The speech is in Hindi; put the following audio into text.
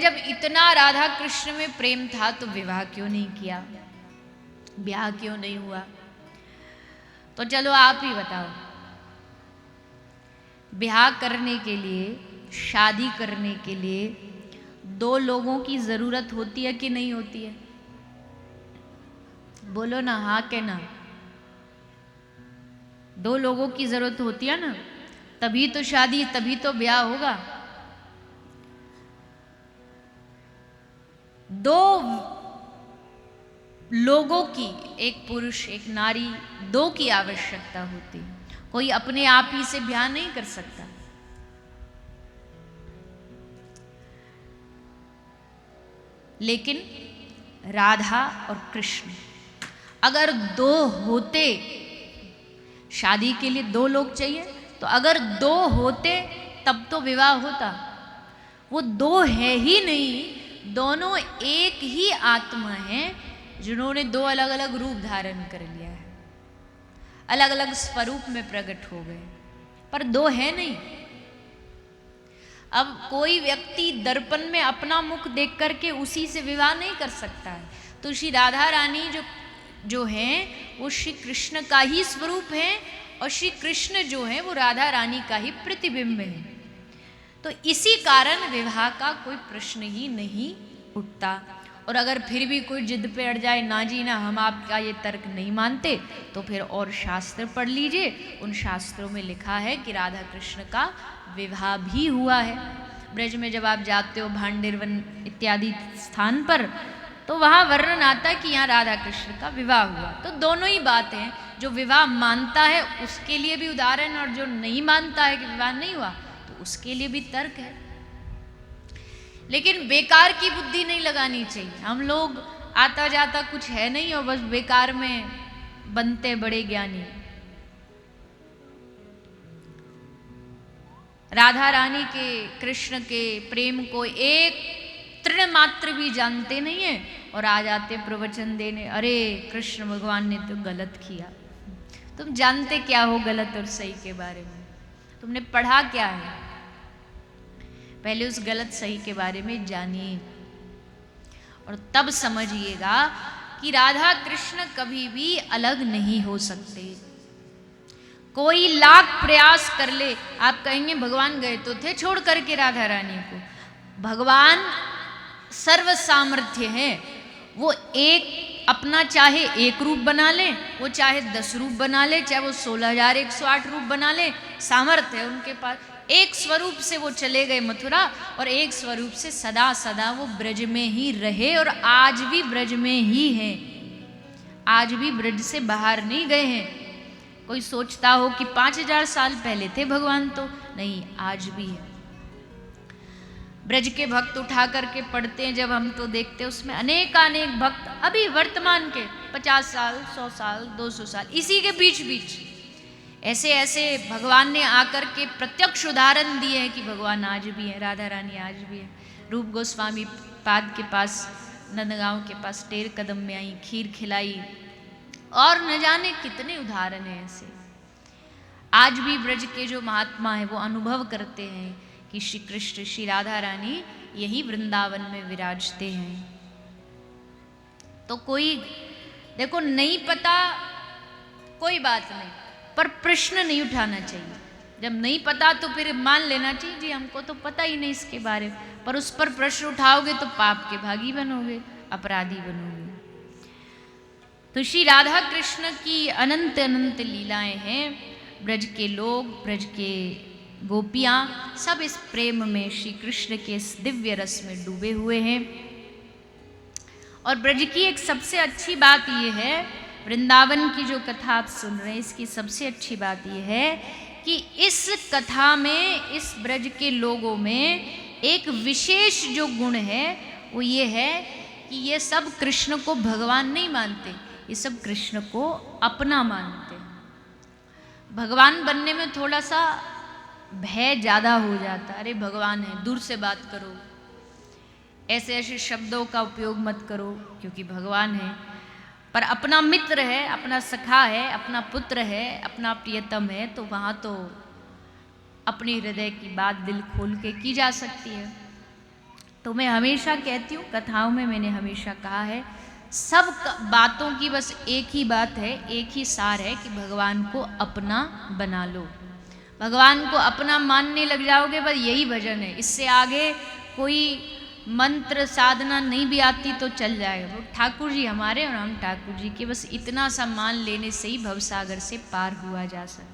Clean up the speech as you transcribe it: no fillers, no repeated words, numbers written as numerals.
जब इतना राधा कृष्ण में प्रेम था तो विवाह क्यों नहीं किया, ब्याह क्यों नहीं हुआ? तो चलो आप ही बताओ, ब्याह करने के लिए, शादी करने के लिए दो लोगों की जरूरत होती है कि नहीं होती है? बोलो ना, हाँ के ना? दो लोगों की जरूरत होती है ना, तभी तो शादी, तभी तो ब्याह होगा। दो लोगों की, एक पुरुष एक नारी, दो की आवश्यकता होती है। कोई अपने आप ही से ब्याह नहीं कर सकता। लेकिन राधा और कृष्ण अगर दो होते, शादी के लिए दो लोग चाहिए, तो अगर दो होते तब तो विवाह होता। वो दो है ही नहीं, दोनों एक ही आत्मा हैं जिन्होंने दो अलग अलग रूप धारण कर लिया है, अलग अलग स्वरूप में प्रकट हो गए, पर दो है नहीं। अब कोई व्यक्ति दर्पण में अपना मुख देख करके उसी से विवाह नहीं कर सकता है। तो श्री राधा रानी जो हैं वो श्री कृष्ण का ही स्वरूप है, और श्री कृष्ण जो है वो राधा रानी का ही प्रतिबिंब है। तो इसी कारण विवाह का कोई प्रश्न ही नहीं उठता। और अगर फिर भी कोई जिद पे अड़ जाए, ना जी ना, हम आपका ये तर्क नहीं मानते, तो फिर और शास्त्र पढ़ लीजिए। उन शास्त्रों में लिखा है कि राधा कृष्ण का विवाह भी हुआ है। ब्रज में जब आप जाते हो भांडेर वन इत्यादि स्थान पर, तो वहाँ वर्णन आता है कि यहाँ राधा कृष्ण का विवाह हुआ। तो दोनों ही बात हैं, जो विवाह मानता है उसके लिए भी उदाहरण, और जो नहीं मानता है कि विवाह नहीं हुआ तो उसके लिए भी तर्क है। लेकिन बेकार की बुद्धि नहीं लगानी चाहिए। हम लोग आता जाता कुछ है नहीं और बस बेकार में बनते बड़े ज्ञानी। राधा रानी के, कृष्ण के प्रेम को एक तृण मात्र भी जानते नहीं है, और आ जाते प्रवचन देने, अरे कृष्ण भगवान ने तो गलत किया। तुम जानते क्या हो गलत और सही के बारे में? तुमने पढ़ा क्या है? पहले उस गलत सही के बारे में जानिए, और तब समझिएगा कि राधा कृष्ण कभी भी अलग नहीं हो सकते। कोई लाख प्रयास कर ले, आप कहेंगे भगवान गए तो थे छोड़ करके राधा रानी को। भगवान सर्व सामर्थ्य है, वो एक अपना चाहे एक रूप बना ले, वो चाहे 10 रूप बना ले, चाहे वो 16,108 रूप बना ले, सामर्थ्य है उनके पास। एक स्वरूप से वो चले गए मथुरा, और एक स्वरूप से सदा सदा वो ब्रज में ही रहे, और आज भी ब्रज में ही हैं, आज भी ब्रज से बाहर नहीं गए हैं। कोई सोचता हो कि 5,000 साल पहले थे भगवान, तो नहीं, आज भी है। ब्रज के भक्त उठा करके पढ़ते हैं जब हम, तो देखते हैं उसमें अनेक भक्त अभी वर्तमान के 50 साल, 100 साल, 200 साल, इसी के बीच बीच ऐसे ऐसे भगवान ने आकर के प्रत्यक्ष उदाहरण दिए हैं कि भगवान आज भी है, राधा रानी आज भी है। रूप गोस्वामी पाद के पास, नंदगांव के पास टेर कदम में आई, खीर खिलाई, और न जाने कितने उदाहरण हैं ऐसे। आज भी ब्रज के जो महात्मा है वो अनुभव करते हैं कि श्री कृष्ण, श्री राधा रानी यही वृंदावन में विराजते हैं। तो कोई देखो नहीं पता, कोई बात नहीं, पर प्रश्न नहीं उठाना चाहिए। जब नहीं पता तो फिर मान लेना चाहिए जी हमको तो पता ही नहीं इसके बारे में, पर उस पर प्रश्न उठाओगे तो पाप के भागी बनोगे, अपराधी बनोगे। तो श्री राधा कृष्ण की अनंत अनंत लीलाएं हैं। ब्रज के लोग, ब्रज के गोपियाँ सब इस प्रेम में, श्री कृष्ण के इस दिव्य रस में डूबे हुए हैं। और ब्रज की एक सबसे अच्छी बात यह है, वृंदावन की जो कथा आप सुन रहे हैं, इसकी सबसे अच्छी बात यह है कि इस कथा में, इस ब्रज के लोगों में एक विशेष जो गुण है वो ये है कि ये सब कृष्ण को भगवान नहीं मानते, ये सब कृष्ण को अपना मानते हैं। भगवान बनने में थोड़ा सा भय ज़्यादा हो जाता है, अरे भगवान है, दूर से बात करो, ऐसे ऐसे शब्दों का उपयोग मत करो क्योंकि भगवान है। पर अपना मित्र है, अपना सखा है, अपना पुत्र है, अपना प्रियतम है, तो वहाँ तो अपने हृदय की बात दिल खोल के की जा सकती है। तो मैं हमेशा कहती हूँ, कथाओं में मैंने हमेशा कहा है, सब बातों की बस एक ही बात है, एक ही सार है कि भगवान को अपना बना लो। भगवान को अपना मानने लग जाओगे, बस यही भजन है। इससे आगे कोई मंत्र साधना नहीं भी आती तो चल जाएगा। वो ठाकुर जी हमारे और हम ठाकुर जी के, बस इतना सा मान लेने से ही भवसागर से पार हुआ जा सकता।